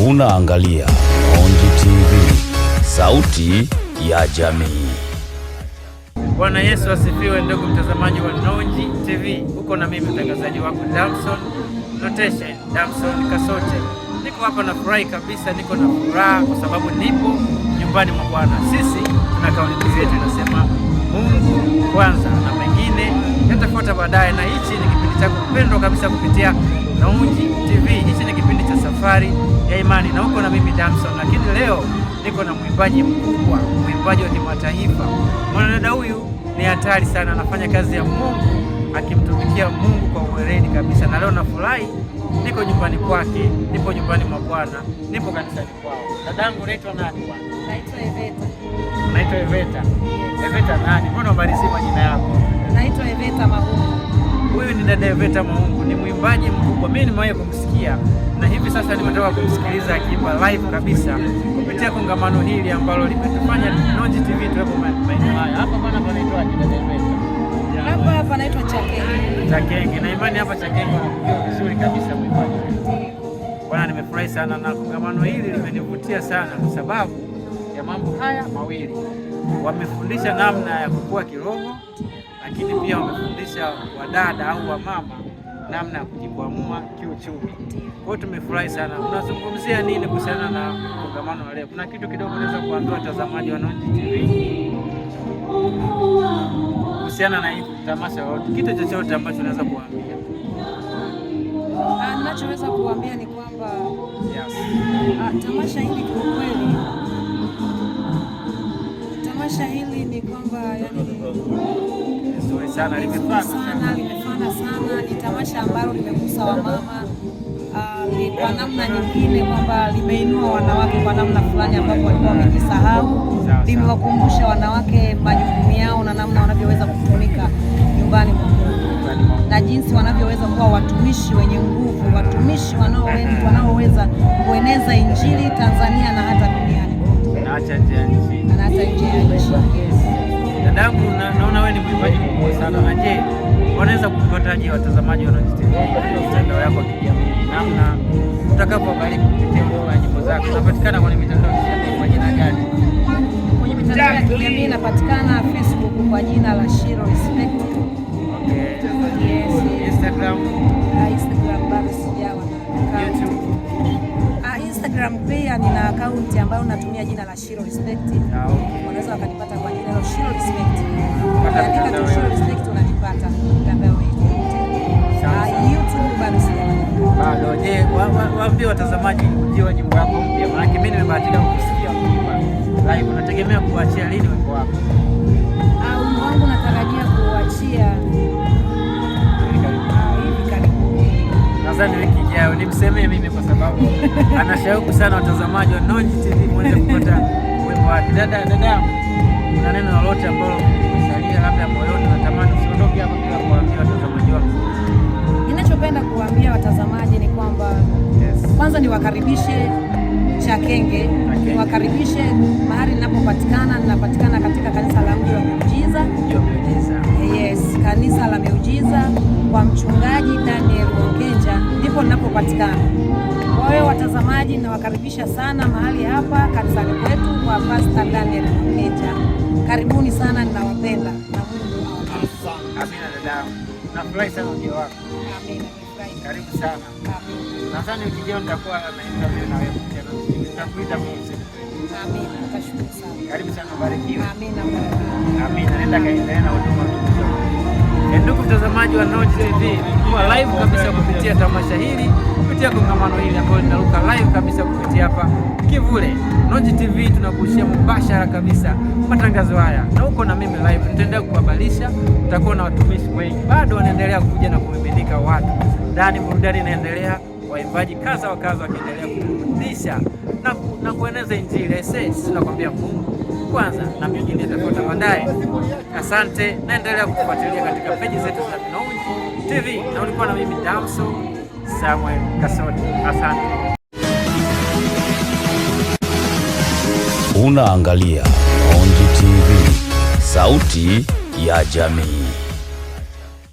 Unaangalia Onji TV, sauti ya jamii. Bwana Yesu asifiwe, ndugu mtazamaji wa Onji TV. Uko na mimi mtangazaji wako Damson Notation, Damson Kasote. Niko hapa na furahi kabisa, niko na furaha kwa sababu nipo nyumbani mwa Bwana. Sisi tuna kauli mbiu yetu inasema Mungu kwanza na mengine yatafuata baadaye, na hichi ni kipindi chako pendwa kabisa kupitia Onji TV. Hichi ni kipindi cha safari ya imani na uko na mimi Damson, lakini leo niko na mwimbaji mkubwa, mwimbaji wa kimataifa. Mwanadada huyu ni hatari sana, anafanya kazi ya Mungu akimtumikia Mungu kwa uweledi kabisa, na leo nafurahi niko nyumbani kwake, nipo nyumbani mwa Bwana, nipo kanisani kwao. Dadangu, unaitwa nani bwana? Naitwa Eveta. Unaitwa Eveta? Eveta nani? Mbona ubarisi majina yako? Naitwa Eveta Mahungu. Huyu ni dada Eveta Mahungu, ni mwimbaji mkubwa. Mimi nimewahi kumsikia na hivi sasa nimetoka kumsikiliza akiimba live kabisa kupitia kongamano hili ambalo limetufanya Onji TV tuwepo maeneo haya. Hapa bwana panaitwa dada Eveta? Hapa panaitwa Chakenge. Chakenge. Na imani hapa Chakenge wanakujua vizuri kabisa mwimbaji. Bwana, nimefurahi sana na kongamano hili limenivutia sana kwa sababu ya mambo haya mawili. Wamefundisha namna ya kukua kiroho, lakini pia wamefundisha wadada au wamama namna ya kujikwamua kiuchumi. Kwa hiyo tumefurahi sana. Unazungumzia nini kuhusiana na kongamano la leo? Kuna kitu kidogo unaweza kuambia watazamaji wa Onji TV kuhusiana na hii tamasha, kitu chochote ambacho unaweza kuambia? Ninachoweza kuambia ni kwamba tamasha hili kwa kweli, tamasha hili ni kwamba nzuri sana, limefana sana. Ni tamasha ambalo limegusa wamama kwa namna nyingine, kwamba limeinua wanawake kwa namna fulani ambapo walikuwa wamejisahau, limewakumbusha wanawake majukumu yao na namna wanavyoweza kutumika nyumbani mwa Mungu na jinsi wanavyoweza kuwa watumishi wenye nguvu, watumishi wanaoweza kueneza Injili Tanzania na hata duniani na hata nje ya nchi. Dadangu, naona wewe ni mwimbaji mkubwa sana, na je, wanaweza kupataje watazamaji wa Onji TV katika mitandao yako ya kijamii, namna utakapobariki kupitia nyimbo zako? Unapatikana kwenye mitandao ya kijamii kwa jina gani? Kwenye mitandao ya kijamii inapatikana Facebook kwa jina la Shiro Respect. Okay. Yes. Instagram bado sijawa na YouTube. Instagram pia nina akaunti ambayo natumia jina la Shiro Respect. Okay. Wanaweza wakanipata kwa jina la Shiro Respect. Ukiandika tu Shiro Respect unanipata mtandao wetu. YouTube bado sijawa. Bado. Je, waambie watazamaji ujio wa nyimbo yako mpya, maana mimi nimebahatika kusikia kuimba live. Unategemea kuachia lini wimbo wako? Wimbo wangu natarajia kuachia hivi karibuni. Nadhani wiki ijayo. Nimsemee mimi kwa sababu ana shauku sana watazamaji wa Onji TV muweze kupata wimbo wake. Dada, una neno lolote ambalo umesalia labda moyoni natamani usiondoke hapa bila kuambia watazamaji wako? Ninachopenda kuambia watazamaji ni kwamba kwanza niwakaribishe Chakenge, niwakaribishe mahali ninapopatikana. Ninapatikana katika kanisa la Mji wa Miujiza. Yes, kanisa la Miujiza kwa mchungaji Daniel Ongenja, ndipo ninapopatikana. Kwa hiyo watazamaji, ninawakaribisha sana mahali hapa kanisani kwetu kwa Pastor Daniel Ongenja. Karibuni sana, ninawapenda na Mungu awabariki. Amina dadangu. Nafurahi sana ujio wako. Amina. Karibu sana. Amina. Nadhani ukijao nitakuwa na interview na wewe tena. Nitakuita mwenzi. Amina. Nashukuru sana. Karibu sana, barikiwe. Amina. Amina. Nenda kaendelea na huduma tukufu. Ndugu mtazamaji wa Onji TV, kwa live kabisa kupitia tamasha hili, kupitia kongamano hili ambalo linaruka live kabisa kupitia hapa Kivule. Onji TV tunakushia mubashara kabisa matangazo haya, na uko na mimi live. Nitaendelea kukuhabarisha, utakuwa na watumishi wengi bado wanaendelea kuja na kumiminika watu ndani. Burudani inaendelea, waimbaji kaza wa kaza wakiendelea kufundisha na kueneza Injili. Sisi tunakwambia Mungu kwanza na mengine yatafuata baadaye. Asante, naendelea kutufuatilia katika peji zetu za Onji TV, na ulikuwa na mimi Damson Samuel Kasote. Asante. Unaangalia Onji TV, sauti ya jamii.